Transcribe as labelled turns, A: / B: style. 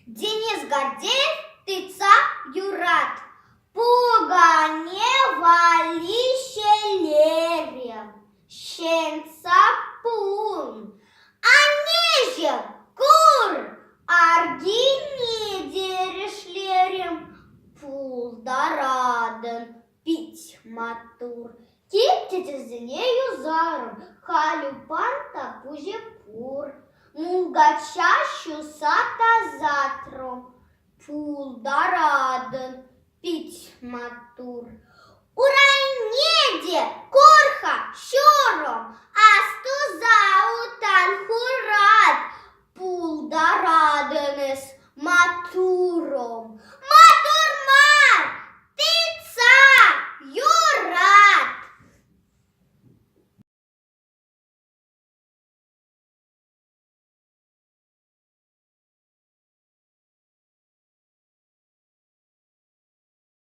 A: Денис Гордеев, тыца Юрат. Пугане валищелерем, щенца пун. Анеже кур, аргини дерешлерем, пулдараден, пить матур. Киптите зенею заром, халюпанта пужепур. Мугачащу сата затром, пулдараден, пить матур. Урайнеде корха щу